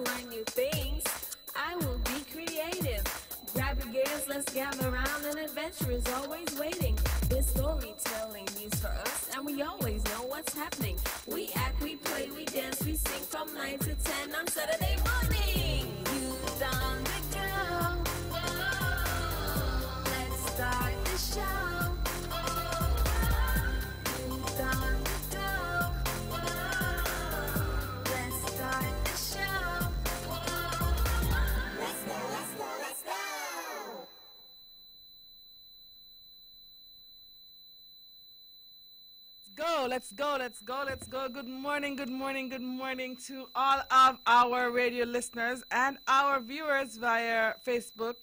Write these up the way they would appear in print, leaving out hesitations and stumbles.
learn new things. I will be creative. Grab your gears, let's gather around. An adventure is always waiting. There's storytelling news for us, and we always know what's happening. We act, we play, we dance, we sing from 9 to 10 on Saturday morning. Youth on the go. Let's start the show. Youth on the go. Let's start the show. Let's go, let's go, let's go. Let's go. Good morning to all of our radio listeners and our viewers via Facebook,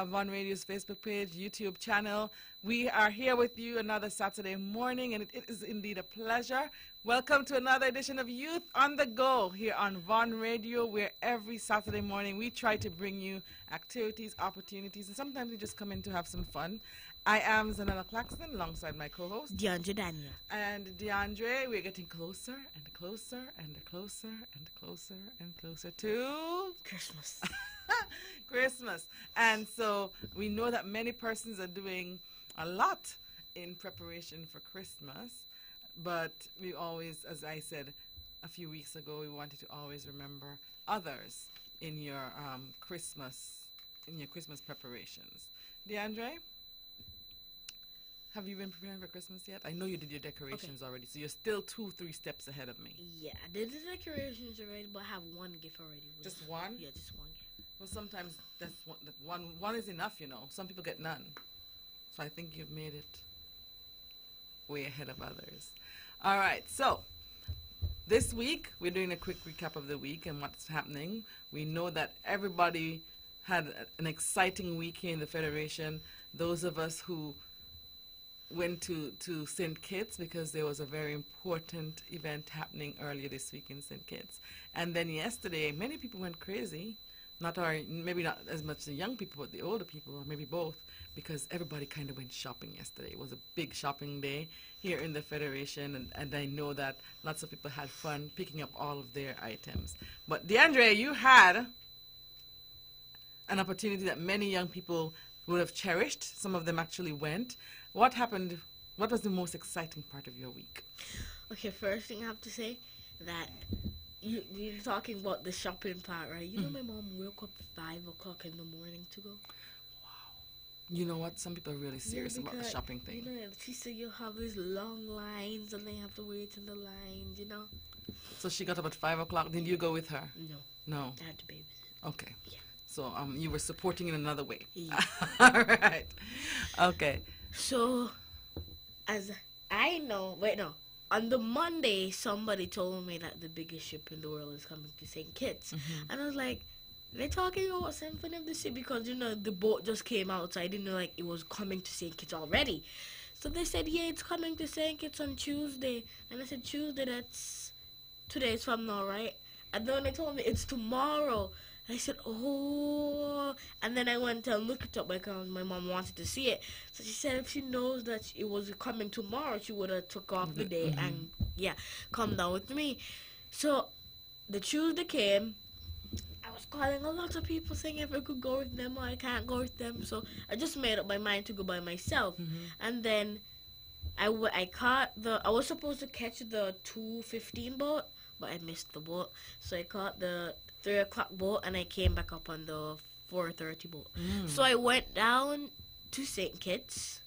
One Radio's Facebook page, YouTube channel. We are here with you another Saturday morning, and it is indeed a pleasure. Welcome to another edition of Youth on the Go here on Von Radio, where every Saturday morning we try to bring you activities, opportunities, and sometimes we just come in to have some fun. I am Zanella Claxton alongside my co-host DeAndre Daniel. And DeAndre, we're getting closer and closer and closer and closer and closer to Christmas. Christmas. And so we know that many persons are doing a lot in preparation for Christmas, but we always, as I said a few weeks ago, we wanted to always remember others in your Christmas preparations. DeAndre? Have you been preparing for Christmas yet? I know you did your decorations already, so you're still 2-3 steps ahead of me. Yeah, I did the decorations already, but I have one gift already. Just one? Yeah, just one gift. Well, sometimes one is enough, you know. Some people get none. So I think you've made it way ahead of others. All right, so this week we're doing a quick recap of the week and what's happening. We know that everybody had an exciting week here in the Federation. Those of us who went to St. Kitts because there was a very important event happening earlier this week in St. Kitts. And then yesterday, many people went crazy. Maybe not as much the young people, but the older people, or maybe both, because everybody kind of went shopping yesterday. It was a big shopping day here in the Federation, and I know that lots of people had fun picking up all of their items. But DeAndre, you had an opportunity that many young people would have cherished. Some of them actually went. What happened? What was the most exciting part of your week? Okay, first thing I have to say that you're talking about the shopping part, right? You know my mom woke up 5 o'clock in the morning to go. Wow. You know what? Some people are really serious about the shopping thing. You know, she said you have these long lines and they have to wait in the lines, you know. So she got up at 5 o'clock. Did you go with her? No. No. I had to babysit. Okay. Yeah. So you were supporting in another way. Yeah. All right. Okay. So, as I know, on the Monday, somebody told me that the biggest ship in the world is coming to St. Kitts. Mm-hmm. And I was like, they're talking about Symphony of the Sea because, you know, the boat just came out, so I didn't know, like, it was coming to St. Kitts already. So they said, yeah, it's coming to St. Kitts on Tuesday. And I said, Tuesday, that's 2 days from now, right? And then they told me it's tomorrow. I said, oh, and then I went and looked it up because my mom wanted to see it. So she said if she knows that it was coming tomorrow, she would have took off the day and, come down with me. So the Tuesday came. I was calling a lot of people saying if I could go with them or I can't go with them. So I just made up my mind to go by myself. Mm-hmm. And then I was supposed to catch the 2:15 boat, but I missed the boat. So I caught the 3 o'clock boat, and I came back up on the 4:30 boat. So I went down to St. Kitts,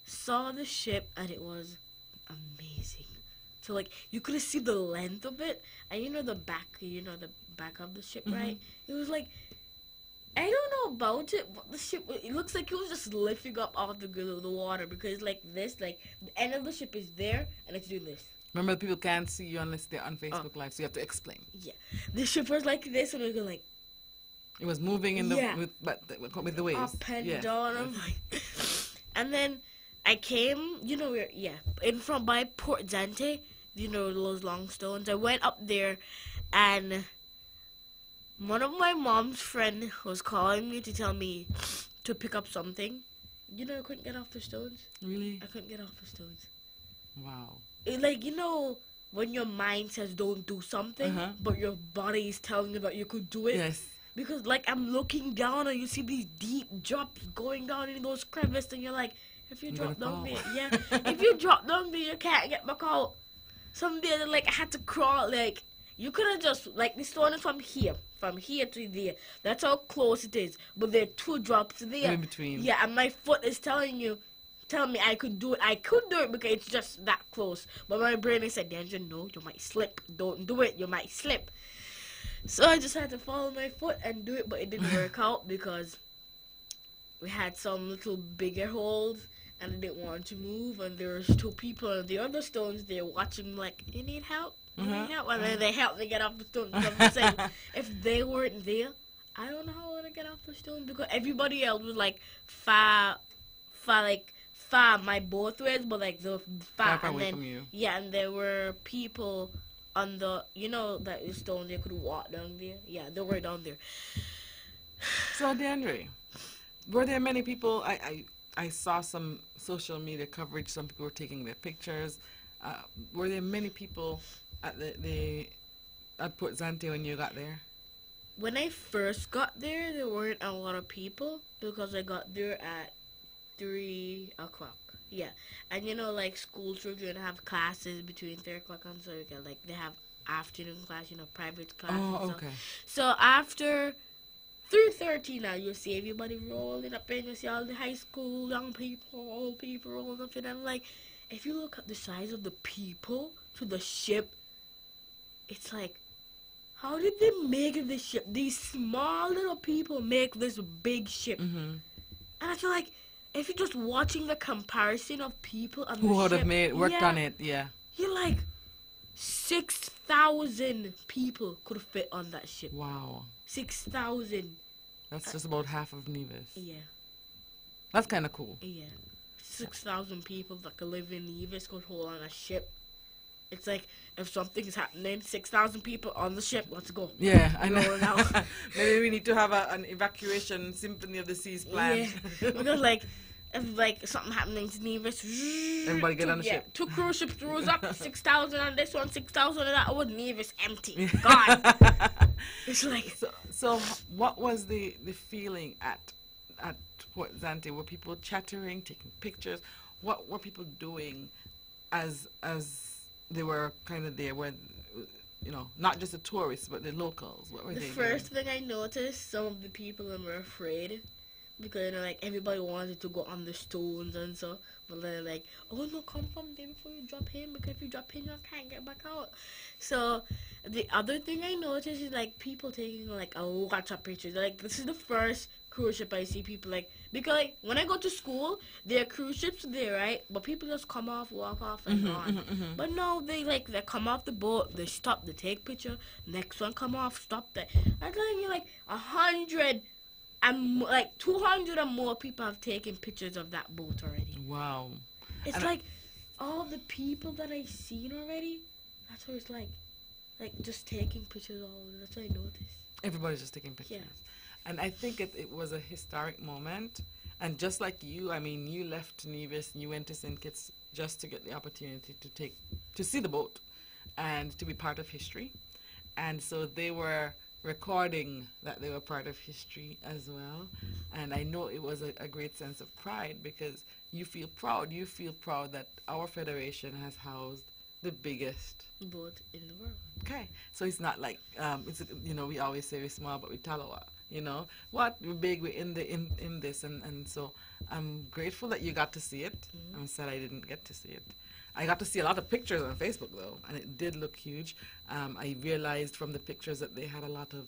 saw the ship, and it was amazing. So, like, you could see the length of it, and the back of the ship, right? It was like, I don't know about it, but the ship, it looks like it was just lifting up off the water, because, like, the end of the ship is there, and it's doing this. Remember, people can't see you unless they're on Facebook Live, so you have to explain. Yeah. The ship was like this, and it was like... It was moving in with the waves. Up and down. I'm like... And then I came, by Port Zante, those long stones. I went up there, and one of my mom's friends was calling me to tell me to pick up something. I couldn't get off the stones. Really? I couldn't get off the stones. Wow. when your mind says don't do something, but your body is telling you that you could do it. Yes. Because like I'm looking down and you see these deep drops going down in those crevices, and you're like, if you drop down there, yeah, if you drop down there, you can't get back out. Someday, like I had to crawl. Like you could have just like the stone is from here to there. That's how close it is. But there are 2 drops there in between. Yeah, and my foot is telling me I could do it. I could do it because it's just that close. But my brain is said, Danger, no, you might slip. Don't do it. You might slip. So I just had to follow my foot and do it, but it didn't work out because we had some little bigger holes and I didn't want to move, and there was 2 people on the other stones there watching like, you need help? You need help? And then they helped me get off the stone. So I'm saying, if they weren't there, I don't know how I would get off the stone because everybody else was like far my both ways, but like the far and away then from you. Yeah, and there were people on the that stone they could walk down there. Yeah, they were down there. So DeAndre, were there many people? I saw some social media coverage. Some people were taking their pictures. Were there many people at at Port Zante when you got there? When I first got there weren't a lot of people because I got there at 3 o'clock. Yeah, and like school children have classes between 3 o'clock and so like they have afternoon class, private class. Oh, okay. So after 3:30 now, you see everybody rolling up in. You see all the high school young people, old people rolling up in. And like, if you look at the size of the people to the ship, it's like, how did they make this ship? These small little people make this big ship. And I feel like if you're just watching the comparison of people on the Who would ship, have worked on it? Yeah. You're like 6,000 people could fit on that ship. Wow. 6,000. That's just about half of Nevis. Yeah. That's kind of cool. Yeah. 6,000 people that could live in Nevis could hold on a ship. It's like, if something is happening, 6,000 people on the ship, let's go. Yeah, I know. Rolling out. Maybe we need to have an evacuation Symphony of the Seas plan. Yeah. Because like, if like something happening to Nevis, everybody get on the ship. 2 cruise ships rose up, 6,000 on this one, 6,000 on that one, Nevis empty. Gone. It's like... So what was the feeling at Port Zante? Were people chattering, taking pictures? What were people doing as they were kind of there when, not just the tourists, but the locals? What were they doing? The first thing I noticed, some of the people were afraid. Because, like, everybody wanted to go on the stones and so. But they're like, oh, no, come from there before you drop in. Because if you drop in, you can't get back out. So, the other thing I noticed is, like, people taking, like, a lot of pictures. Like, this is the first cruise ship I see people, like, because, like, when I go to school, there are cruise ships there, right? But people just come off, walk off, and gone. But no, they come off the boat, they stop, they take picture. Next one come off, stop. I'm telling you, like, 100... and like 200 or more people have taken pictures of that boat already. Wow. It's like all the people that I've seen already, that's what it's like just taking pictures all over. That's what I noticed. Everybody's just taking pictures. Yeah. And I think it was a historic moment. And just like you, I mean, you left Nevis and you went to St. Kitts just to get the opportunity to see the boat and to be part of history. And so they were recording that they were part of history as well. And I know it was a great sense of pride because you feel proud. You feel proud that our federation has housed the biggest boat in the world. Okay. So it's not like, we always say we're small, but we're Talawa. We're big, we're in this. And so I'm grateful that you got to see it. I'm sad I didn't get to see it. I got to see a lot of pictures on Facebook, though, and it did look huge. I realized from the pictures that they had a lot of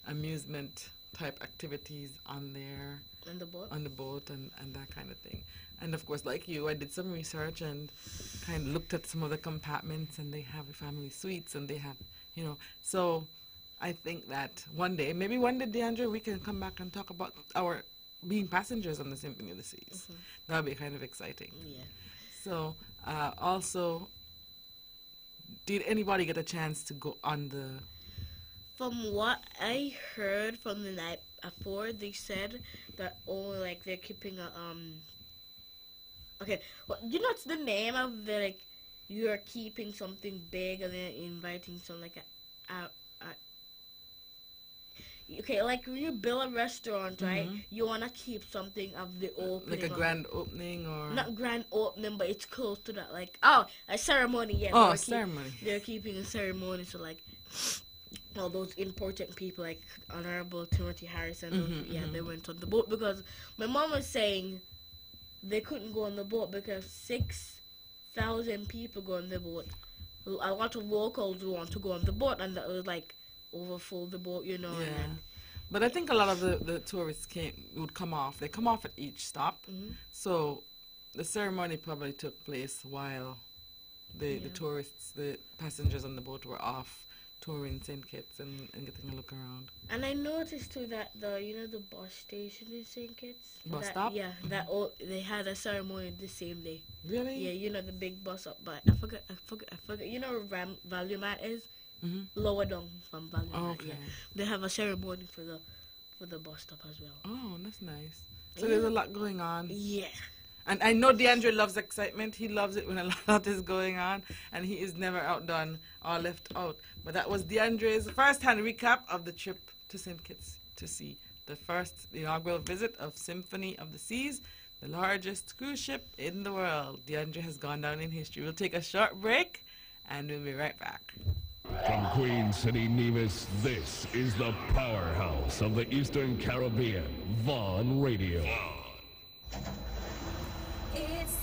amusement-type activities on there. On the boat? On the boat and that kind of thing. And, of course, like you, I did some research and kind of looked at some of the compartments, and they have family suites, and they have, So I think that maybe one day, DeAndre, we can come back and talk about our being passengers on the Symphony of the Seas. That would be kind of exciting. Yeah. So, also, did anybody get a chance to go on the... From what I heard from the night before, they said that, they're keeping a, okay, well, what's the name of the, you're keeping something big and then inviting some like a okay, like when you build a restaurant, right? You wanna keep something of the opening, like a grand opening, or not grand opening, but it's close to that. Like a ceremony, yeah. oh, a ceremony. They're keeping a ceremony, so like all those important people, like Honorable Timothy Harrison, they went on the boat because my mom was saying they couldn't go on the boat because 6,000 people go on the boat. A lot of locals want to go on the boat, and that was like overfull the boat, you know. Yeah. But I think a lot of the tourists would come off. They come off at each stop. So the ceremony probably took place while the tourists, the passengers on the boat were off touring St. Kitts and getting a look around. And I noticed too that the bus station in St. Kitts. Bus stop? Yeah, they had a ceremony the same day. Really? Yeah, the big bus up, but I forgot. You know where Valumat is? Lower down from Valumat. Oh, okay. Yeah. They have a ceremony for the bus stop as well. Oh, that's nice. So there's a lot going on. Yeah. And I know DeAndre loves excitement. He loves it when a lot is going on, and he is never outdone or left out. But that was DeAndre's first-hand recap of the trip to St. Kitts to see the inaugural visit of Symphony of the Seas, the largest cruise ship in the world. DeAndre has gone down in history. We'll take a short break, and we'll be right back. From Queen City, Nevis, this is the powerhouse of the Eastern Caribbean, Vaughn Radio. It's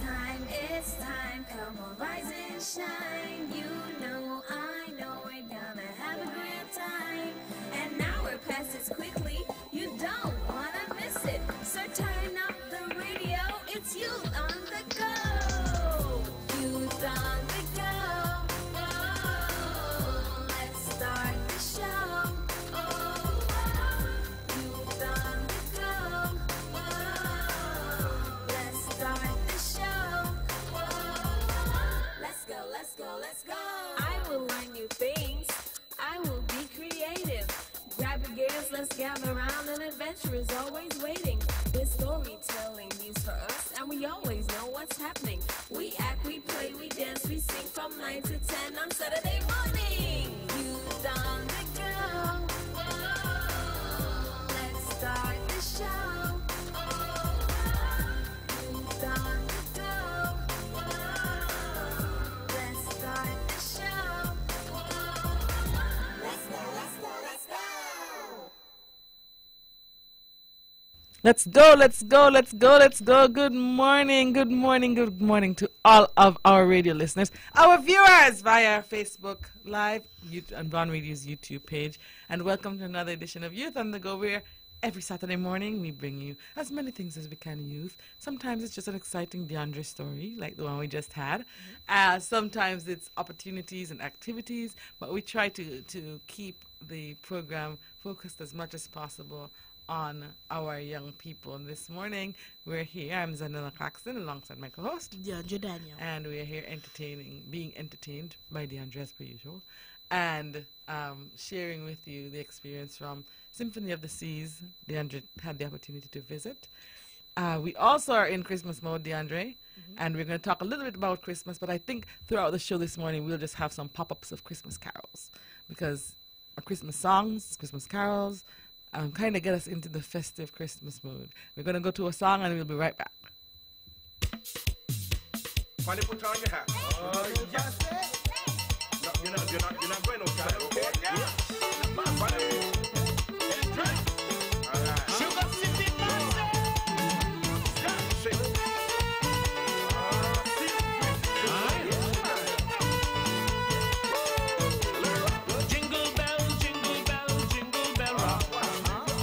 time, come on, rise and shine. You know, I know we're gonna have a great time. And now we're past it quickly, you don't wanna miss it. So turn up the radio, it's Youth on the Go. Youth on the Go. Oh, let's start the show. Oh, Youth on the Go. Oh, let's start the show. Let's go. I will learn new things. I will be creative. Grab your gears, let's gather around. An adventure is always waiting. There's storytelling news for us, and we always know what's happening. We act, we play, we dance, we sing from 9 to 10 on Saturday morning. Youth on the go. Oh, let's start the show. Oh, youth on the go. Oh, let's start the show. Oh, let's go. Let's go. Good morning to all of our radio listeners, our viewers via Facebook Live and Vaughn Radio's YouTube page. And welcome to another edition of Youth on the Go, where every Saturday morning we bring you as many things as we can in youth. Sometimes it's just an exciting DeAndre story, like the one we just had. Sometimes it's opportunities and activities, but we try to keep the program focused as much as possible on our young people. And this morning we're here. I'm Zanella Claxton alongside my co-host DeAndre Daniel. and we are here being entertained by DeAndre as per usual, and sharing with you the experience from Symphony of the Seas. DeAndre had the opportunity to visit. We also are in Christmas mode, DeAndre, and we're going to talk a little bit about Christmas, but I think throughout the show this morning we'll just have some pop-ups of Christmas carols, because our Christmas songs, Christmas carols, kind of get us into the festive Christmas mood. We're going to go to a song and we'll be right back. Funny, put on your hat. Oh, yes. No, you're not going outside, okay? Yeah. Come on, funny. All right. Sugar City Massive. Yeah, shake. Jingle bell, jingle bell, jingle bell rock.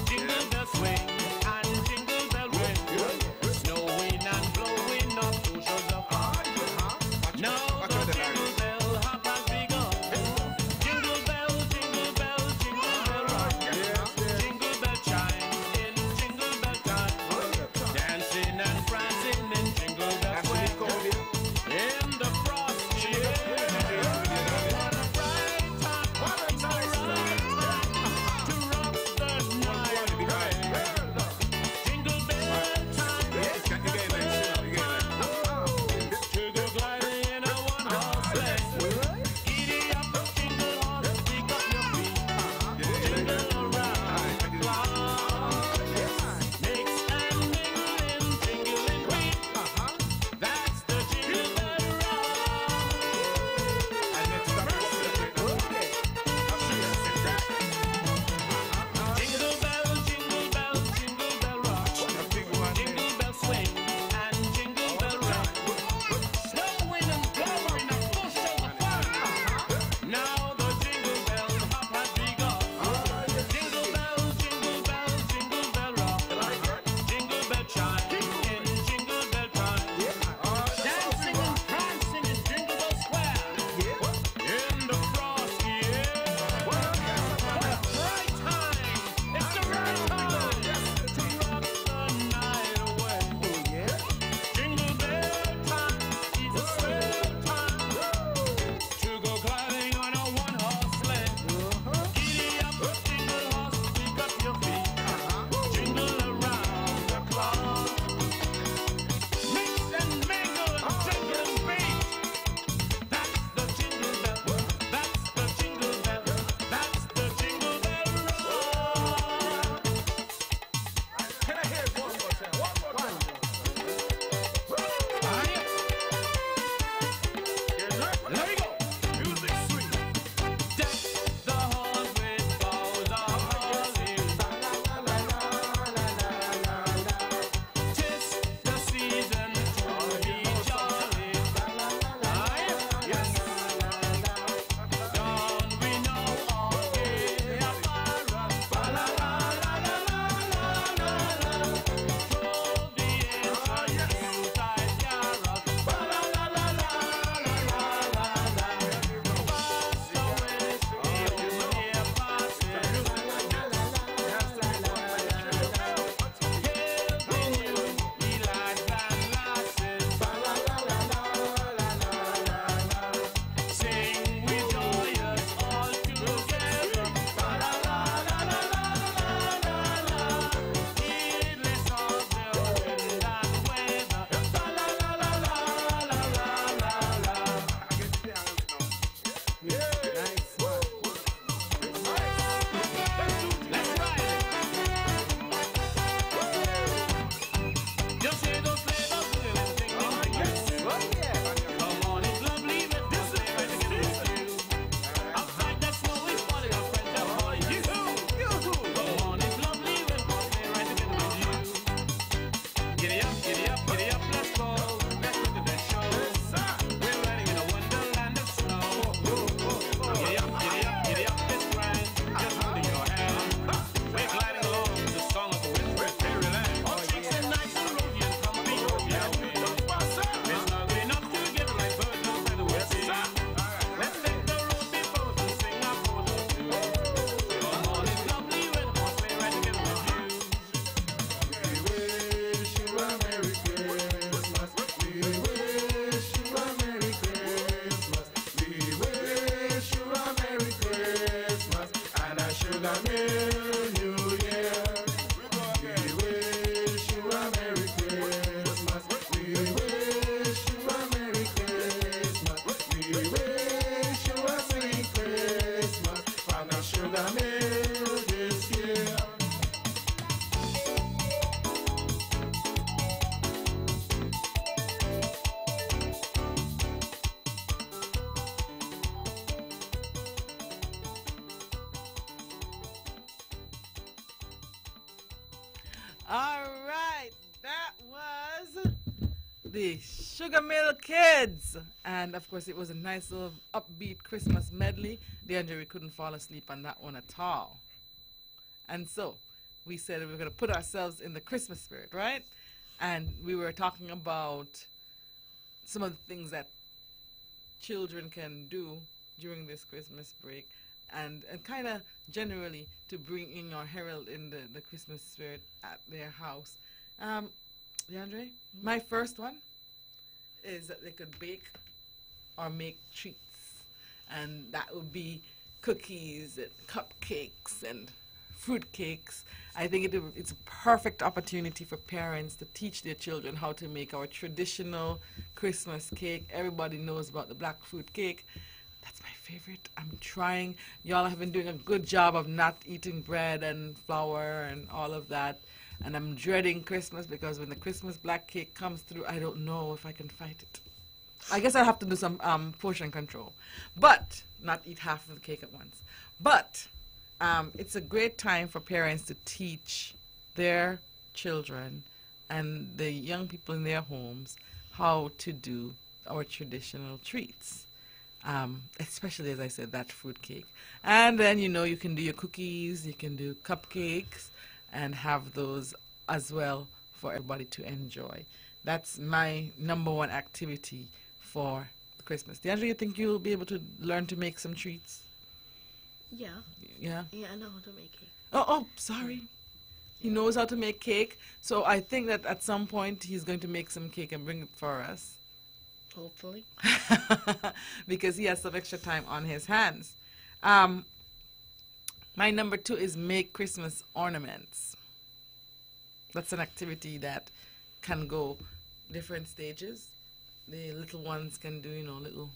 Jingle bell swing and jingle bell ring. Snowing and blowing up bushels of fun. Now the jingle bell hop has begun. Jingle bell, jingle bell, All right, that was the Sugar Mill Kids. And of course, it was a nice little upbeat Christmas medley. DeAndre, we couldn't fall asleep on that one at all. And so we said we were going to put ourselves in the Christmas spirit, right? And we were talking about some of the things that children can do during this Christmas break, and kind of generally to bring in or herald in the Christmas spirit at their house. DeAndre, my first one is that they could bake or make treats, and that would be cookies and cupcakes and fruit cakes. I think it's a perfect opportunity for parents to teach their children how to make our traditional Christmas cake. Everybody knows about the black fruit cake. That's my favorite. I'm trying. Y'all have been doing a good job of not eating bread and flour and all of that. And I'm dreading Christmas because when the Christmas black cake comes through, I don't know if I can fight it. I guess I'll have to do some portion control. But not eat half of the cake at once. But it's a great time for parents to teach their children and the young people in their homes how to do our traditional treats. Especially, as I said, that fruit cake. And then, you can do your cookies, you can do cupcakes, and have those as well for everybody to enjoy. That's my number one activity for Christmas. DeAndre, you think you'll be able to learn to make some treats? Yeah. Yeah? Yeah, I know how to make it. Oh, sorry. He knows how to make cake. So I think that at some point he's going to make some cake and bring it for us. Hopefully. Because he has some extra time on his hands. My number 2 is make Christmas ornaments. That's an activity that can go different stages. The little ones can do, little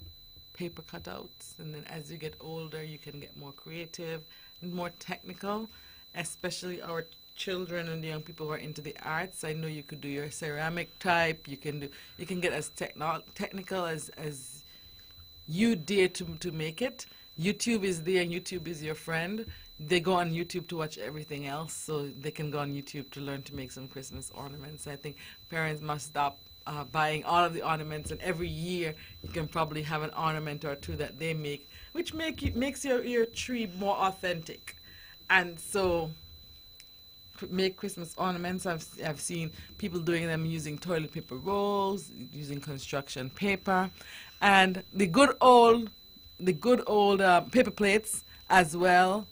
paper cutouts. And then as you get older, you can get more creative and more technical, especially our children and the young people who are into the arts. I know you could do your ceramic type. You can get as technical as you dare to make it. YouTube is there, and YouTube is your friend. They go on YouTube to watch everything else, so they can go on YouTube to learn to make some Christmas ornaments. I think parents must stop buying all of the ornaments, and every year you can probably have an ornament or two that they make, which makes your tree more authentic. And so make Christmas ornaments. I've seen people doing them using toilet paper rolls, using construction paper, and the good old paper plates as well.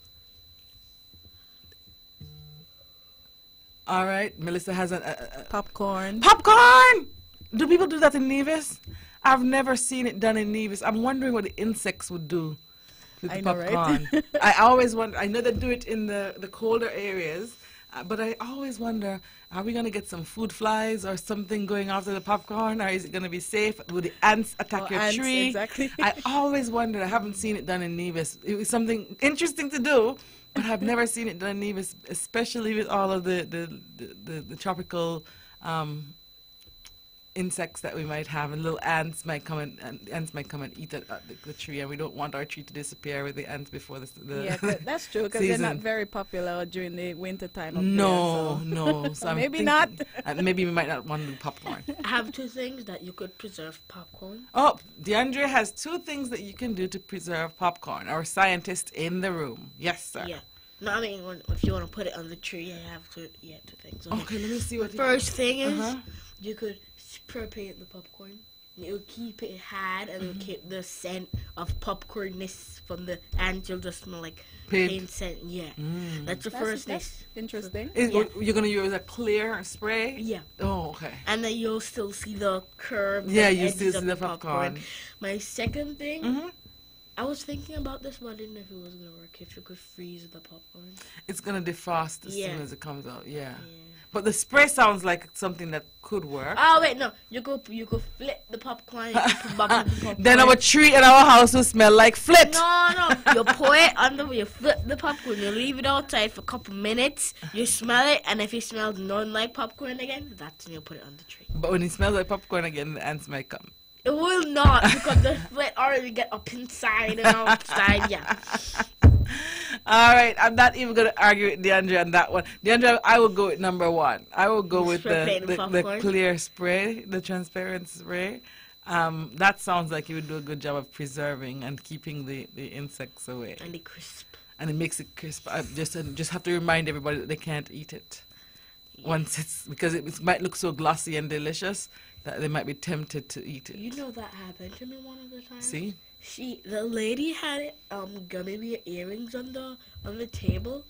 All right, Melissa has a popcorn. Popcorn! Do people do that in Nevis? I've never seen it done in Nevis. I'm wondering what the insects would do with the popcorn. Right? I always wonder. I know they do it in the colder areas, but I always wonder, are we going to get some food flies or something going after the popcorn, or is it going to be safe? Will the ants attack your tree? Exactly. I always wonder. I haven't seen it done in Nevis. It was something interesting to do, but I've never seen it done in Nevis, especially with all of the tropical insects that we might have, and little ants might come and eat at the tree, and we don't want our tree to disappear with the ants before the yeah, that's true, because they're not very popular during the winter time. No. So maybe not. Maybe we might not want to do popcorn. I have 2 things that you could preserve popcorn. Oh, DeAndre has 2 things that you can do to preserve popcorn. Our scientist in the room. Yes, sir. Yeah. No, I mean, if you want to put it on the tree, I have 2 things. Okay, let me see what. First thing is, you could spray paint the popcorn. It'll keep it hard, and it'll keep the scent of popcornness from the ants. You'll just smell like paint scent. Yeah, that's the first thing. Interesting. You're gonna use a clear spray? Yeah. Oh, okay. And then you'll still see the curve. Yeah, you still see the popcorn. My second thing. I was thinking about this, but I didn't know if it was going to work, if you could freeze the popcorn. It's going to defrost as soon as it comes out, yeah. But the spray sounds like something that could work. Oh, wait, no. You could flip the popcorn. Then our tree in our house will smell like flit. No. You pour it under, you flip the popcorn, you leave it outside for a couple minutes, you smell it, and if it smells none like popcorn again, that's when you put it on the tree. But when it smells like popcorn again, the ants might come. It will not, because the flit already get up inside and outside, yeah. All right, I'm not even going to argue with DeAndre on that one. DeAndre, I will go with number one. I will go with the clear spray, the transparent spray. That sounds like you would do a good job of preserving and keeping the insects away. And the crisp. And it makes it crisp. I just have to remind everybody that they can't eat it. Once because it might look so glossy and delicious that they might be tempted to eat it. You know that happened to me one of the times. See? The lady had gummy bear earrings on the table.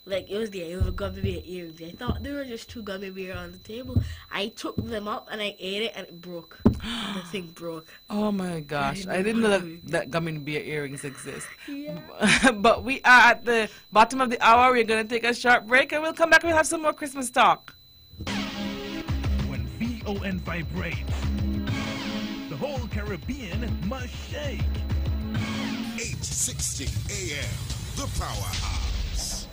Like, it was gummy bear earrings. I thought they were just 2 gummy bear on the table. I took them up and I ate it and it broke. The thing broke. Oh my gosh. I didn't know that gummy bear earrings exist. Yeah. But we are at the bottom of the hour. We're going to take a short break and we'll come back and we'll have some more Christmas talk. When VON vibrates, the whole Caribbean must shake. 860 AM, the Powerhouse.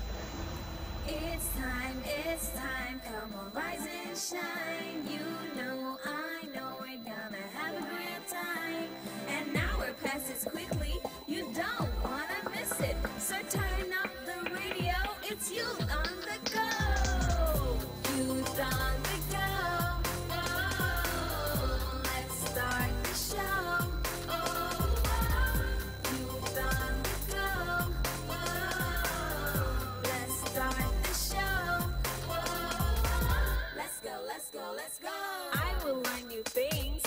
It's time, come on, rise and shine. You know, I know we're gonna have a great time. An hour passes quickly, you don't wanna miss it. So turn up the radio, it's Youth on the Go. Youth on the Go. Oh, let's start the show. Oh, Youth on the Go. Oh, let's start the show. Let's go. I will learn new things.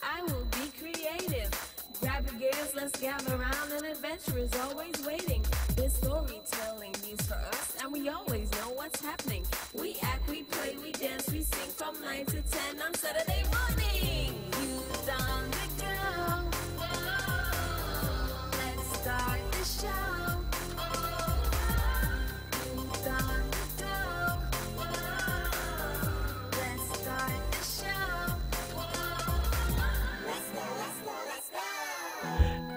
I will be creative. Grab your gears, let's gather around. An adventure is always waiting. There's storytelling news for us, and we always know what's happening. We act, we play, we dance, we sing from 9 to 10 on Saturday morning. Youth on the go. Oh, let's start the show. Oh, youth on the go. Oh, let's start the show.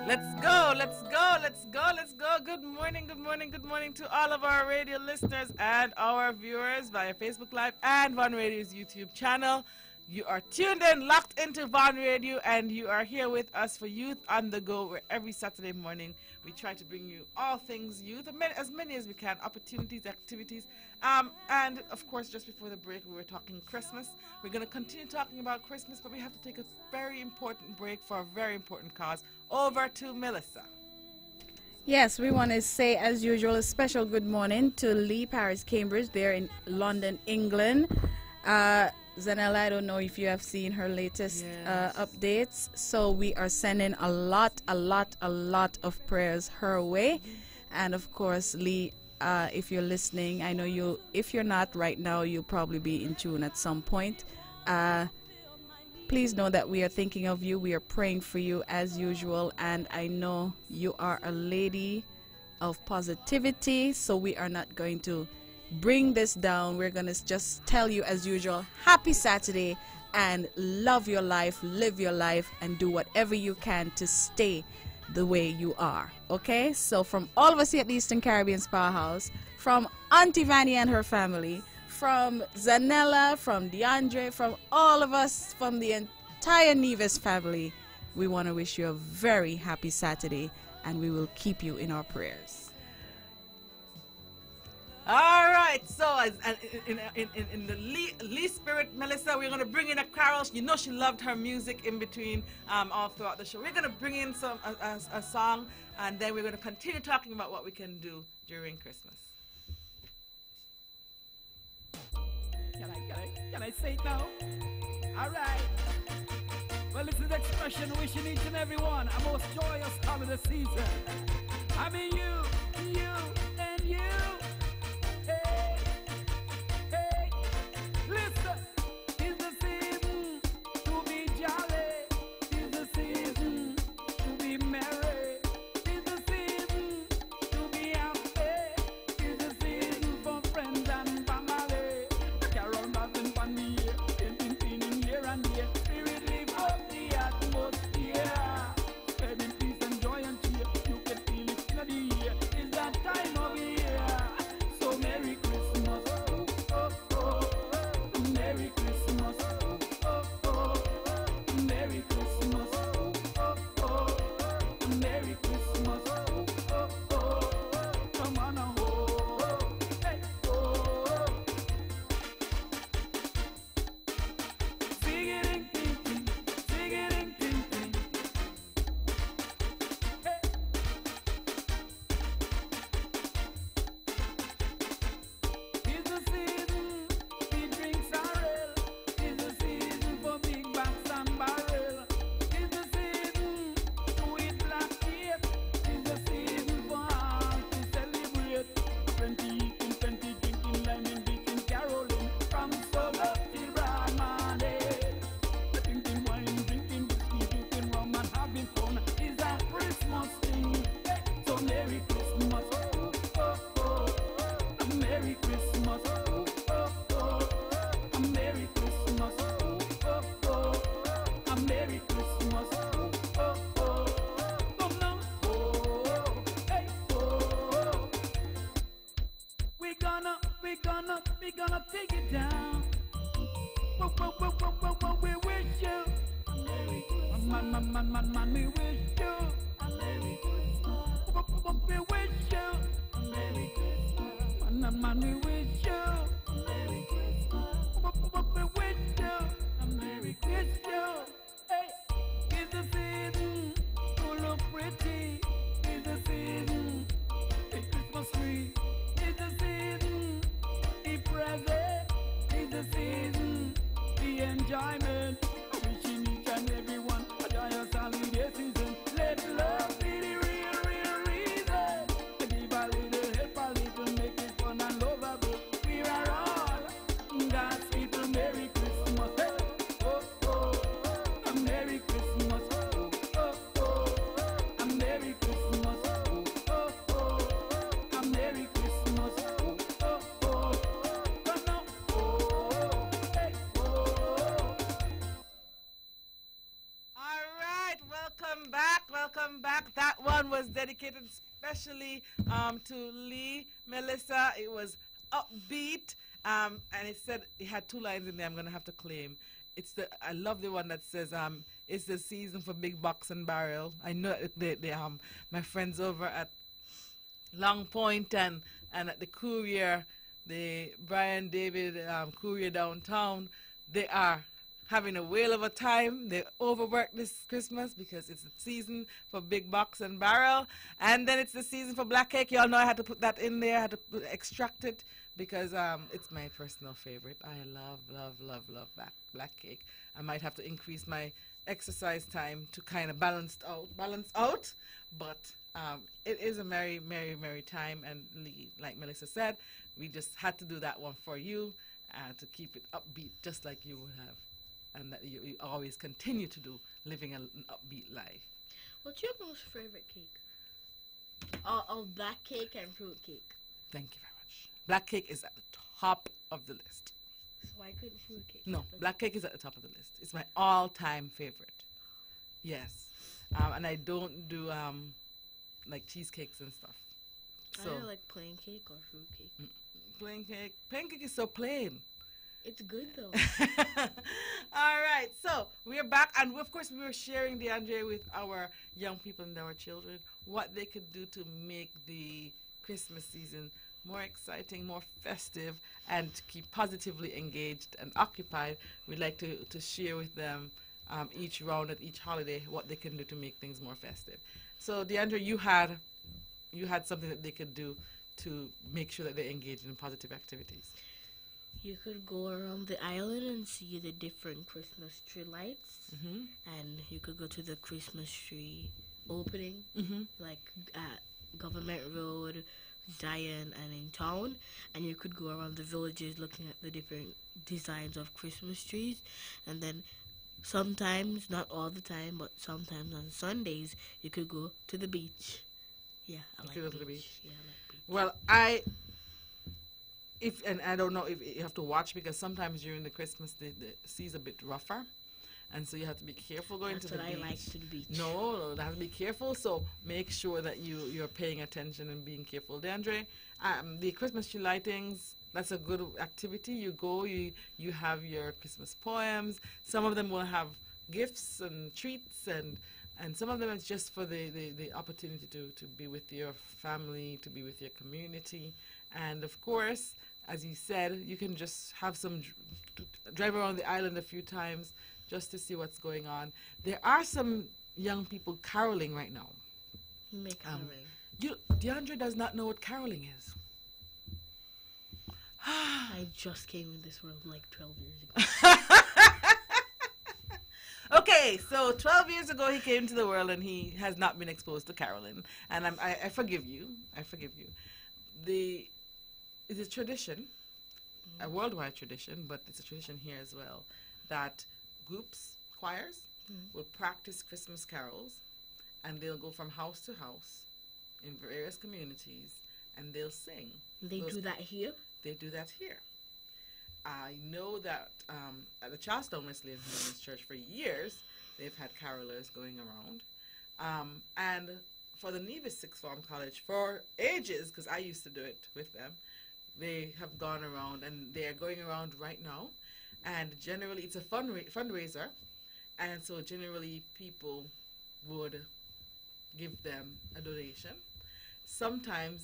Let's go. Let's go. Good morning to all of our radio listeners and our viewers via Facebook Live and Von Radio's YouTube channel. You are tuned in, locked into Von Radio, and you are here with us for Youth on the Go, where every Saturday morning we try to bring you all things youth, as many as we can, opportunities, activities. And, of course, just before the break, we were talking Christmas. We're going to continue talking about Christmas, but we have to take a very important break for a very important cause. Over to Melissa. Yes, we want to say, as usual, a special good morning to Lee Paris Cambridge there in London, England. Zanella, I don't know if you have seen her latest updates. So we are sending a lot of prayers her way. And, of course, Lee, if you're listening, I know if you're not right now, you'll probably be in tune at some point. Please know that we are thinking of you. We are praying for you as usual. And I know you are a lady of positivity, so we are not going to bring this down. We're going to just tell you as usual, happy Saturday, and love your life, live your life, and do whatever you can to stay the way you are. Okay? So from all of us here at the Eastern Caribbean's Powerhouse, from Auntie Vanny and her family, from Zanella, from DeAndre, from all of us, from the entire Nevis family, we want to wish you a very happy Saturday, and we will keep you in our prayers. All right, so in the Lee spirit, Melissa, we're going to bring in a carol. You know she loved her music in between all throughout the show. We're going to bring in a song, and then we're going to continue talking about what we can do during Christmas. Can I say it now? All right. Well, this is Expression wishing each and every one a most joyous holiday season. I mean you, and you. Hey, hey, listen. It's the season to be jolly. It's the season to be merry. It's the season to be happy. It's the season for friends and family. Carol Martin Panier, in here and here. Spirit live up the atmosphere. Spreading peace and joy and cheer. You can feel it in the air. It's that time of year. Christmas. Oh, oh, oh. A Merry Christmas. Oh, oh, oh. A Merry Christmas. Oh, oh, oh. Come now. Oh, hey, oh. We gonna take it down. Whoa, whoa, whoa, whoa, whoa, whoa, we wish you a Merry Christmas. Man, we wish you a Merry Christmas. We wish you a Merry Christmas. Man, we wish you a Merry Christmas. We wish you a Merry Christmas. Hey, it's the season to look pretty. It's the season, the Christmas tree. It's the season, the present. It's the season, the enjoyment. Wishing each and everyone a joyous holiday season. Let love be the real reason. Give a little help, a little make it fun and lovable. We are all God's people. Merry Christmas. Hey, oh, oh, a Merry Christmas. Oh, oh, oh, a Merry Christmas. Oh, oh, oh, a Merry Christmas. Oh, oh, oh, come now. Oh, hey, oh. All right, welcome back. Welcome back. That one was dedicated especially to Lee, Melissa. It was upbeat, and it said it had two lines in there. I'm gonna have to claim. I love the one that says it's the season for big box and barrel. I know my friends over at Long Point and at the Courier, the Brian David Courier downtown, they are having a whale of a time. They overwork this Christmas because it's the season for big box and barrel, and then it's the season for black cake. Y'all know I had to put that in there. I had to extract it because it's my personal favorite. I love black cake. I might have to increase my exercise time to kind of balance out, but it is a merry time. And Lee, like Melissa said, we just had to do that one for you to keep it upbeat, just like you would have, and that you always continue to do, living an upbeat life. What's your most favorite cake? Of black cake and fruit cake. Thank you very much. Black cake is at the top of the list. So why couldn't fruit cake? No, black cake is at the top of the list. It's my all-time favorite. Yes. And I don't do like cheesecakes and stuff. So I don't like plain cake or fruit cake. Plain cake. Plain cake is so plain. It's good though. All right, so we're back, and of course we were sharing, DeAndre, with our young people and our children what they could do to make the Christmas season more exciting, more festive, and to keep positively engaged and occupied. We'd like to share with them each round at each holiday what they can do to make things more festive. So, DeAndre, you had something that they could do to make sure that they engage in positive activities. You could go around the island and see the different Christmas tree lights, and you could go to the Christmas tree opening, like at Government Road, Zion, and in town, and you could go around the villages looking at the different designs of Christmas trees, and then sometimes, not all the time, but sometimes on Sundays, you could go to the beach. Yeah, I like go to the beach. Yeah, I like beach. Well, and I don't know if you have to watch, because sometimes during the Christmas the sea's a bit rougher, and so you have to be careful going to the beach. That's what I like, to the beach. No, you have to be careful. So make sure that you're paying attention and being careful. DeAndre, the Christmas tree lightings, that's a good activity. You go, you have your Christmas poems. Some of them will have gifts and treats, and some of them it's just for the opportunity to be with your family, to be with your community. And of course, as you said, you can just have some drive around the island a few times just to see what's going on. There are some young people caroling right now. Make caroling. DeAndre does not know what caroling is. I just came in this world like 12 years ago. Okay, so 12 years ago he came to the world and he has not been exposed to caroling. And I forgive you. I forgive you. It's a tradition, a worldwide tradition, but it's a tradition here as well, that groups, choirs, will practice Christmas carols, and they'll go from house to house in various communities, and they'll sing. They do that here? they do that here. I know that at the Charlestown Wesleyan Women's Church for years, they've had carolers going around. And for the Nevis Sixth Form College, for ages, because I used to do it with them, they have gone around, and they are going around right now. And generally, it's a fundraiser. And so generally, people would give them a donation. Sometimes,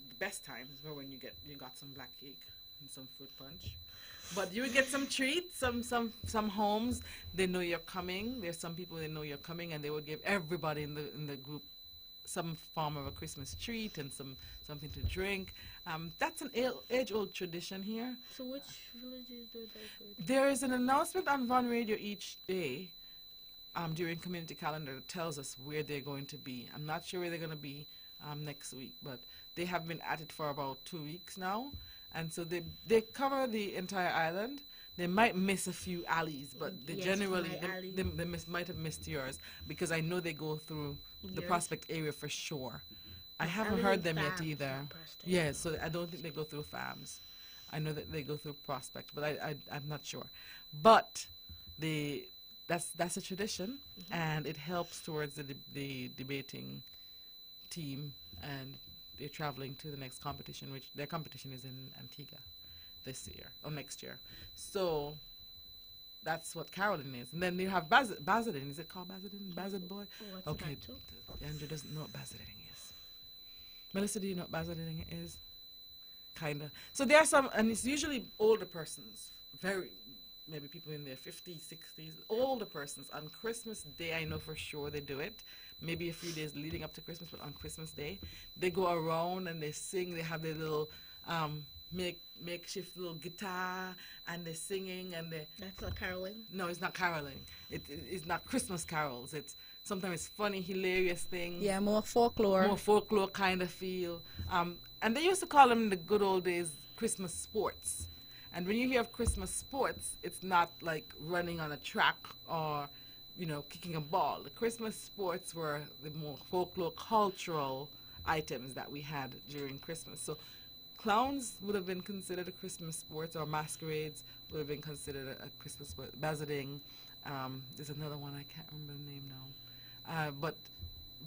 the best times were when you got some black cake and some fruit punch. But you would get some treats. Some homes, they know you're coming. There's some people they know you're coming, and they would give everybody in the group some form of a Christmas treat and something to drink. That's an age-old tradition here. So which villages do they go to? There is an announcement on Von Radio each day during community calendar that tells us where they're going to be. I'm not sure where they're going to be next week, but they have been at it for about 2 weeks now. And so they cover the entire island. They might miss a few alleys, but they generally might have missed yours, because I know they go through the Prospect area for sure. I haven't heard them yet either. Yeah, so I don't think they go through farms. I know that they go through Prospect, but I'm not sure. But that's a tradition, and it helps towards the debating team, and they're traveling to the next competition, which their competition is in Antigua this year or next year. So that's what caroling is. And then you have Bazadin. Is it called Bazadin? Bazad boy? What's Okay. that too? Andrew doesn't know what Bazadin is. Melissa, do you know what Bazadin is? Kind of. So there are some, and it's usually older persons, maybe people in their 50s, 60s, older persons. On Christmas Day, I know for sure they do it. Maybe a few days leading up to Christmas, but on Christmas Day, they go around and they sing. They have their little makeshift little guitar, and they're singing, and they. That's not caroling? No, it's not caroling. It's not Christmas carols. Sometimes it's funny, hilarious things. Yeah, more folklore. More folklore kind of feel. And they used to call them in the good old days Christmas sports. And when you hear of Christmas sports, it's not like running on a track or, kicking a ball. The Christmas sports were the more folklore cultural items that we had during Christmas. So clowns would have been considered a Christmas sport, or masquerades would have been considered a Christmas sport. Bazading, there's another one, I can't remember the name now.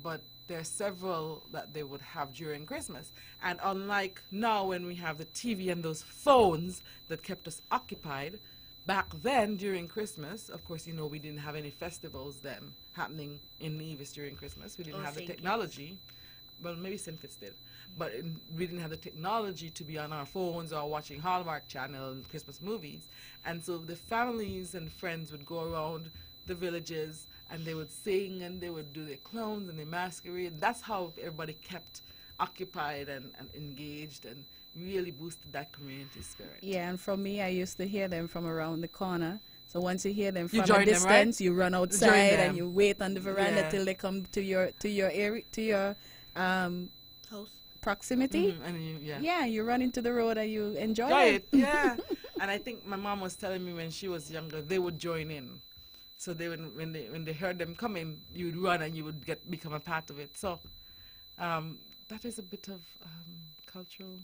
But there are several that they would have during Christmas. And unlike now when we have the TV and those phones that kept us occupied, back then during Christmas, of course, we didn't have any festivals then happening in Nevis during Christmas. We didn't have the technology. Well, maybe St. Kitts did. But we didn't have the technology to be on our phones or watching Hallmark Channel and Christmas movies. And so the families and friends would go around the villages, and they would sing, and they would do their clowns and their masquerade. That's how everybody kept occupied and engaged, and really boosted that community spirit. Yeah, and for me, I used to hear them from around the corner. So once you hear them from a join them, right? distance, you run outside and you wait on the veranda till they come to your area, to your house proximity. And you run into the road and you enjoy it. Yeah. And I think my mom was telling me when she was younger, they would join in. So they would, when they heard them coming, you would run and you would become a part of it. So that is a bit of cultural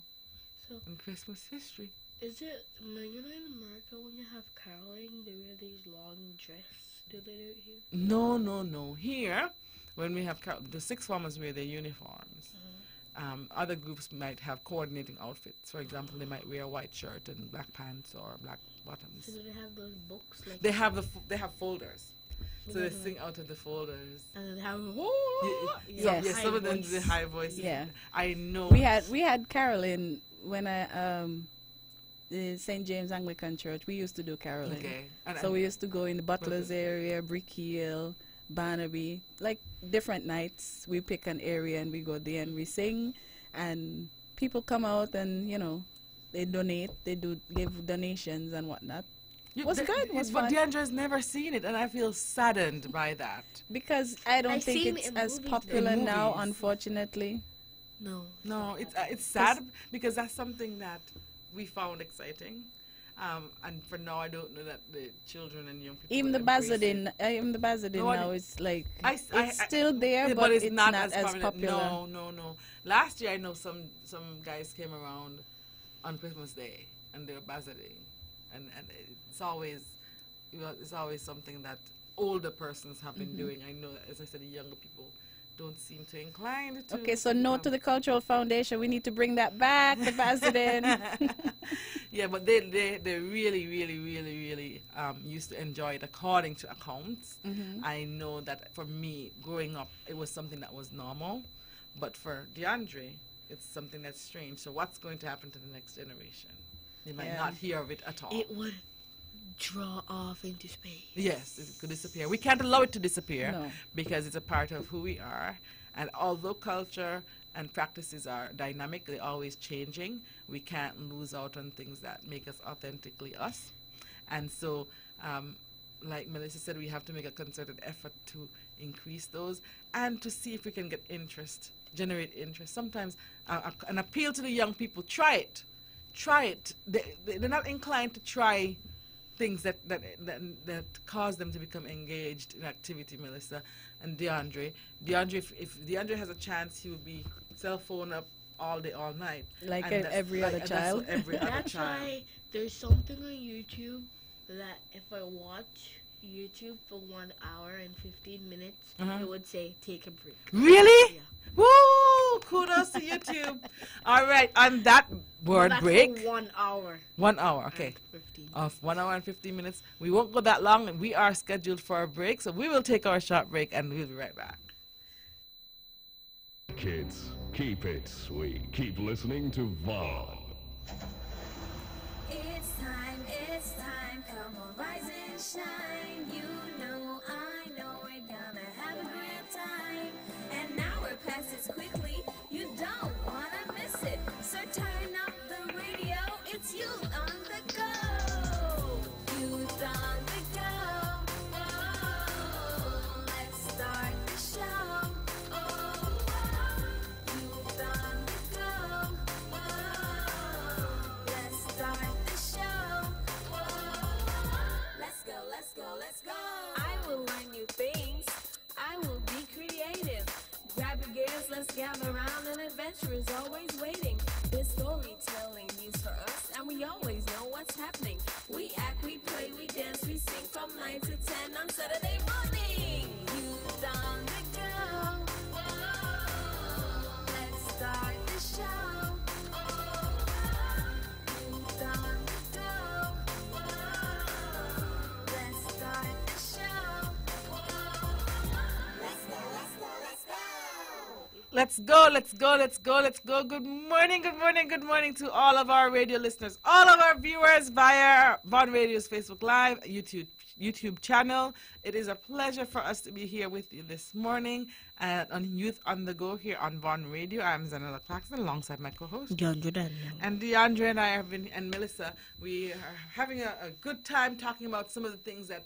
and Christmas history. Is it, in America, when you have caroling, they wear these long dress? Do they do it here? No. Here, when we have the sixth formers wear their uniforms. Other groups might have coordinating outfits. For example, they might wear a white shirt and black pants or black bottoms. So do they have those books? Like they have folders. So they sing out of the folders. And they have yes. Some of them do the high voices. Yeah, I know. We had caroling when the St. James Anglican Church. We used to do caroling. Okay. So we used to go in the Butlers area, Brick Hill, Barnaby, like different nights. We pick an area and we go there and we sing, and people come out and they donate. They give donations and whatnot. It was good. It was fun. But Deandra's never seen it, and I feel saddened by that. Because I don't think it's as popular now, unfortunately. No, it's sad because that's something that we found exciting. And for now, I don't know that the children and young people even the Bazadin now is like it's still there, but it's not as popular. No. Last year, I know some guys came around on Christmas Day, and they're bazarding, and it's always something that older persons have been doing. I know that, as I said, the younger people don't seem to incline to. Okay, so no to the Cultural Foundation. We need to bring that back, the Basildon. Yeah, but they really, really, really, really used to enjoy it according to accounts. I know that for me, growing up, it was something that was normal. But for DeAndre, it's something that's strange. So what's going to happen to the next generation? They might not hear of it at all. It would draw off into space. Yes, it could disappear. We can't allow it to disappear No. because it's a part of who we are. And although culture and practices are dynamic, they're always changing, we can't lose out on things that make us authentically us. And so, like Melissa said, we have to make a concerted effort to increase those and to see if we can get interest, generate interest. Sometimes an appeal to the young people, try it. Try it. They're not inclined to try things that cause them to become engaged in activity, Melissa and DeAndre. If DeAndre has a chance, he would be cell phone up all day, all night. Like And every that's- other that's child. what every other That's child. why there's something on YouTube that if I watch YouTube for 1 hour and 15 minutes, it would say take a break. Really? Yeah. Woo! Kudos to YouTube. All right, on that word That's break. for 1 hour. 1 hour, okay. and 15. Of 1 hour and 15 minutes. We won't go that long, and we are scheduled for a break, so we will take our short break, and we'll be right back. Kids, keep it sweet. Keep listening to Vaughn. It's time, come on, rise and shine. You know, I know we're gonna have a great time. An hour passes quickly, you don't wanna miss it. So turn up the radio, it's youth on the go. Youth on the go. Oh, let's start the show. Oh, youth on the go. Oh, let's start the show. Let's go. I will learn new things. I will be creative. Grab your gears, let's gather around. An adventure is always waiting. There's storytelling news for us, and we always know what's happening. We act, we play, we dance, we sing from 9 to 10 on Saturday morning. Youth on the go. Oh, let's start the show. Youth on the go. Let's start the show. Let's go. Good morning to all of our radio listeners, all of our viewers via Vaughn Radio's Facebook Live, YouTube channel. It is a pleasure for us to be here with you this morning on Youth on the Go here on Vaughn Radio. I'm Zanella Claxton alongside my co-host. DeAndre Daniel. And DeAndre and I have been, and Melissa, we are having a good time talking about some of the things that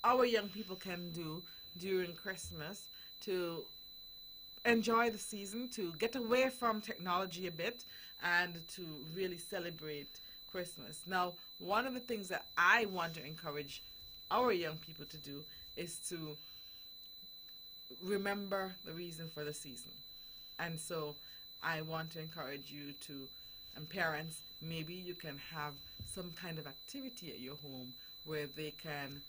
our young people can do during Christmas to enjoy the season, to get away from technology a bit, and to really celebrate Christmas. Now, one of the things that I want to encourage our young people to do is to remember the reason for the season. And so I want to encourage you to, and parents, maybe you can have some kind of activity at your home where they can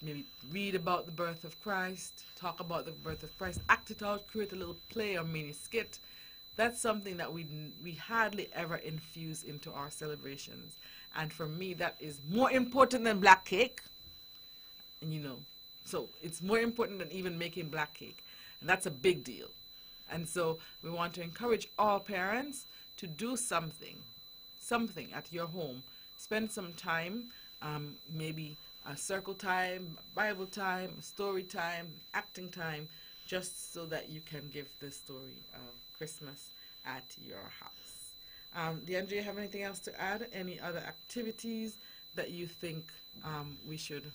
maybe read about the birth of Christ, talk about the birth of Christ, act it out, create a little play or mini skit. That's something that we hardly ever infuse into our celebrations. And for me, that is more important than black cake. And so it's more important than even making black cake. And that's a big deal. And so we want to encourage all parents to do something at your home. Spend some time, maybe a circle time, Bible time, story time, acting time, just so that you can give the story of Christmas at your house. DeAndre, you have anything else to add? Any other activities that you think we should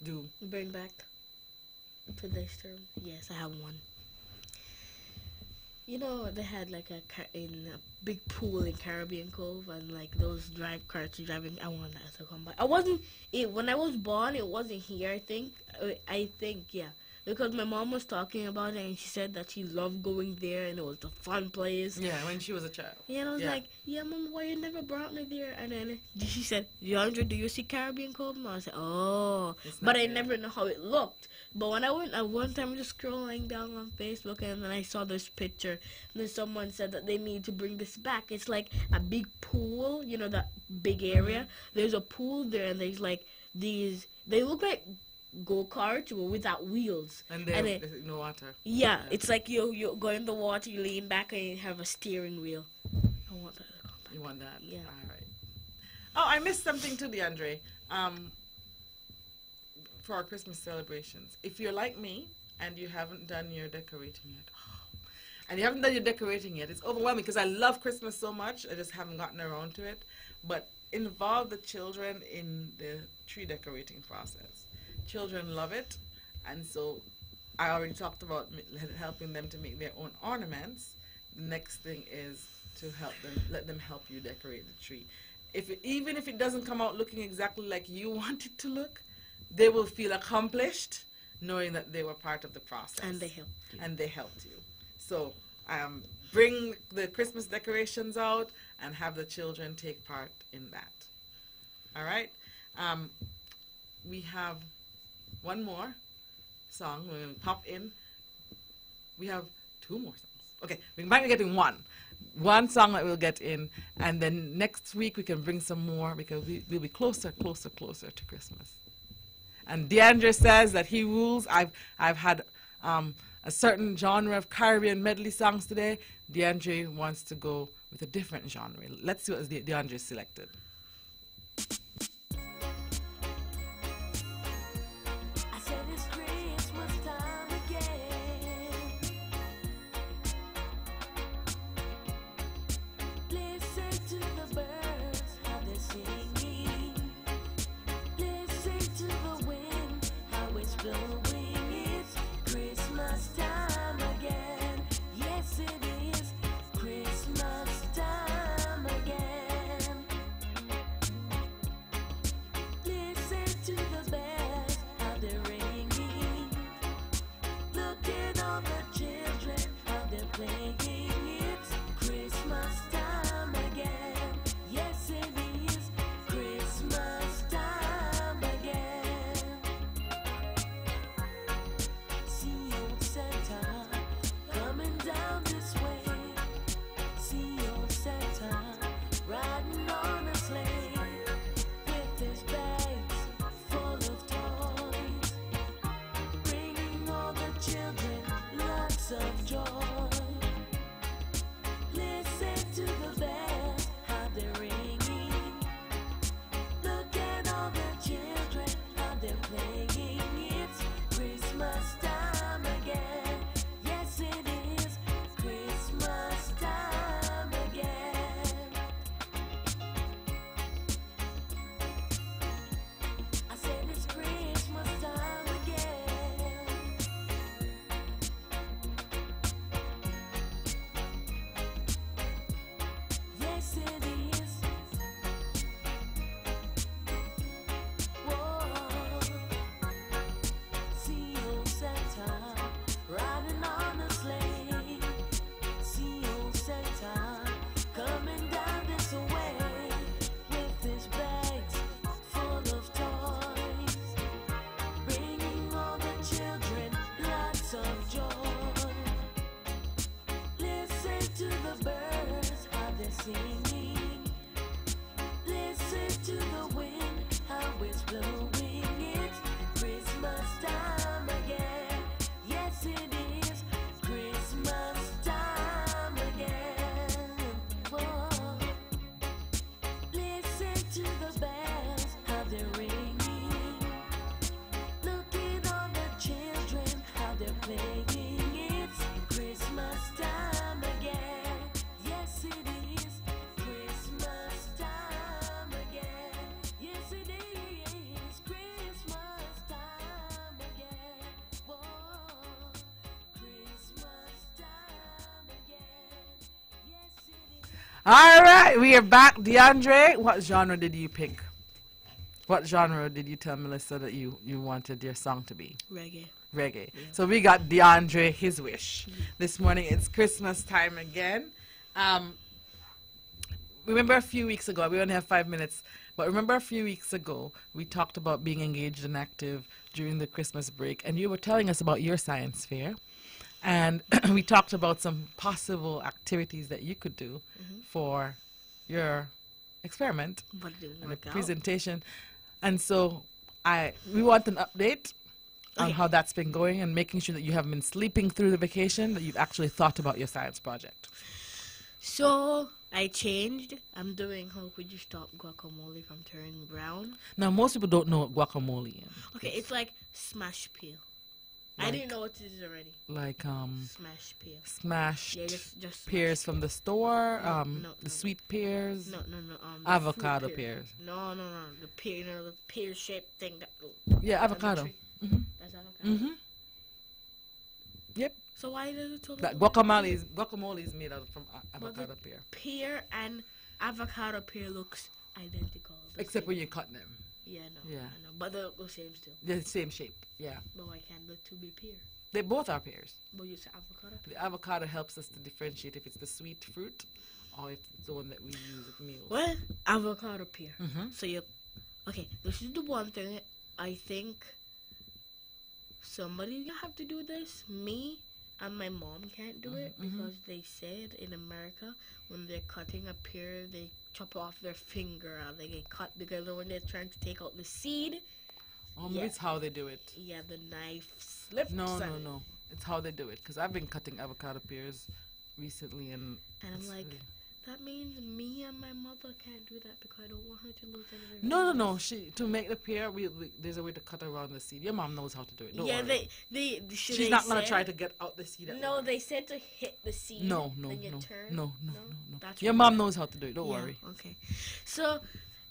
do? Bring back to this term? Yes, I have one. You know, they had like a big pool in Caribbean Cove, and like those carts driving. I want that to come back. When I was born, it wasn't here. I think, yeah. because my mom was talking about it and she said that she loved going there and it was a fun place. Yeah, when she was a child. Yeah, and I was like, yeah, Mom, why you never brought me there? And then she said, DeAndre, do you see Caribbean Cove? And I said, oh. But I never know how it looked. But when I went, one time I was just scrolling down on Facebook and then I saw this picture. And then someone said that they need to bring this back. It's like a big pool, you know, that big area. There's a pool there and there's like these, they look like go-karts but without wheels. And there's no water. Yeah, it's like you go in the water, you lean back and you have a steering wheel. I want that. You want that? Yeah. All right. Oh, I missed something too, DeAndre. For our Christmas celebrations, if you're like me and you haven't done your decorating yet, it's overwhelming because I love Christmas so much. I just haven't gotten around to it. But involve the children in the tree decorating process. Children love it, and so I already talked about helping them to make their own ornaments. The next thing is to let them help you decorate the tree. Even if it doesn't come out looking exactly like you want it to look, they will feel accomplished knowing that they were part of the process. And they helped you. So bring the Christmas decorations out and have the children take part in that. All right? We have one more song. We're going to pop in. We have two more songs. Okay, we might be getting one song that we'll get in, and then next week we can bring some more because we'll be closer to Christmas. And DeAndre says that he rules. I've had a certain genre of Caribbean medley songs today. DeAndre wants to go with a different genre. Let's see what DeAndre selected. All right, we are back. DeAndre, what genre did you pick? What genre did you tell Melissa that you wanted your song to be? Reggae. reggae. So we got DeAndre his wish. This morning it's Christmas time again. Remember a few weeks ago, we only have 5 minutes, but remember a few weeks ago, we talked about being engaged and active during the Christmas break, and you were telling us about your science fair, and we talked about some possible activities that you could do for your experiment But it didn't and the work out. presentation. And so we want an update on Okay. how that's been going and making sure that you haven't been sleeping through the vacation, that you've actually thought about your science project. So I changed. I'm doing how could you stop guacamole from turning brown? Now, most people don't know what guacamole is. Okay, it's like smashed peel. I Like- didn't know what it is already. Like Smashed peel. smashed Yeah, just pears smashed from peel. the store, No, the sweet pears, No. The avocado fruit pears. No. The pear, the pear-shaped thing that. Yeah, on the avocado. tree. Mhm. That's avocado. Yep. So why does it talk That about guacamole is made out from avocado pear. pear and avocado pear looks identical? the Except same. when you cut them. Yeah, no. Yeah. I know, but they're the same still. They're the same shape. Yeah. But why can't the two be pear? They both are pears. But you say avocado pear. The avocado helps us to differentiate if it's the sweet fruit or if it's the one that we use with meals. Well, avocado pear. Mhm. So you, okay. This is the one thing I think somebody have to do this. Me and my mom can't do it because they said in America when they're cutting a pear, they chop off their finger or they get cut because when they're trying to take out the seed, Maybe it's how they do it. yeah, the knife slips. No. and- It's how they do it. Because I've been cutting avocado pears recently, and And I'm it's like, really- that means me and my mother can't do that because I don't want her to lose any. no. To make the pear, there's a way to cut around the seed. Your mom knows how to do it. Don't Yeah, worry. She's not gonna try to get out the seed. at No, once. they said to hit the seed. No. Then you turn. No. That's Your what- mom knows how to do it. Don't Yeah, worry. Okay. So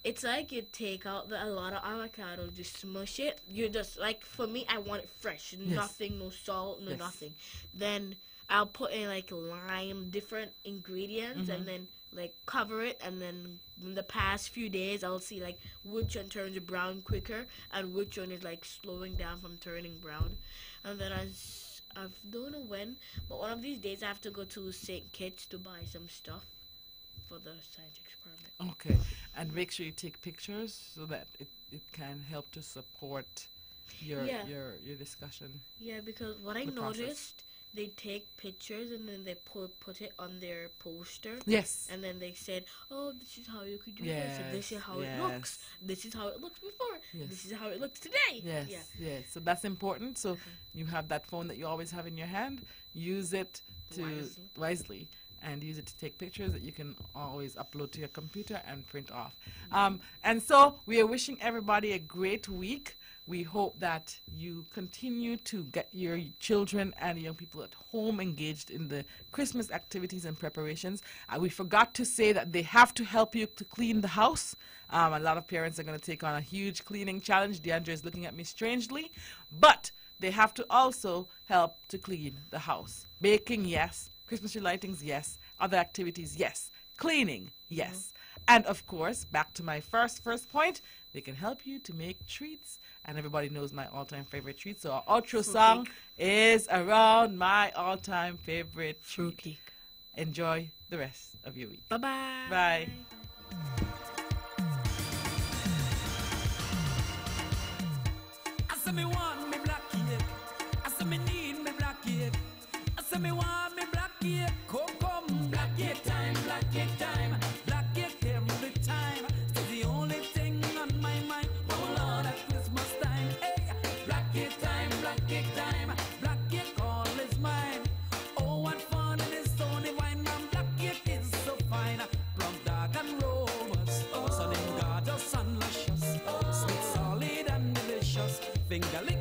it's like you take out a lot of avocado, just smush it. You just like for me, I want it fresh, nothing, no salt, no Yes. nothing. Then I'll put in like lime, different ingredients, Mm-hmm. and then like cover it. And then in the past few days, I'll see like which one turns brown quicker and which one is like slowing down from turning brown. And then I don't know when, but one of these days I have to go to St. Kitts to buy some stuff for the science experiment. Okay, and make sure you take pictures so that it can help to support your Yeah. your discussion. Yeah, because what I The process. noticed, they take pictures and then they put it on their poster. Yes. And then they said, "Oh, this is how you could do this, and this is Yes, how it looks. This is how it looks before. Yes. This is how it looks today." Yes, Yeah. yes. So that's important. So you have that phone that you always have in your hand. Use it to wisely and use it to take pictures that you can always upload to your computer and print off. And so we are wishing everybody a great week. We hope that you continue to get your children and young people at home engaged in the Christmas activities and preparations. We forgot to say that they have to help you to clean the house. A lot of parents are going to take on a huge cleaning challenge. DeAndre is looking at me strangely. But they have to also help to clean the house. Baking, yes. Christmas tree lightings, yes. Other activities, yes. Cleaning, yes. And of course, back to my first point, they can help you to make treats. And everybody knows my all-time favorite treat. So our outro song is around my all-time favorite treat. Enjoy the rest of your week. Bye-bye. Bye. I say me want me black cake. I say me need me black cake. I say me want me black cake. Come, black cake time, black cake time. Black cake every time. It's the only thing on my mind. Oh Lord, at Christmas time. Hey, black cake time, black cake time. Black cake all is mine. Oh, what fun it is, so divine. And black cake is so fine. Plum dark and robust. Oh, so them gorgeous and luscious. Sweet, solid and delicious. Finger lick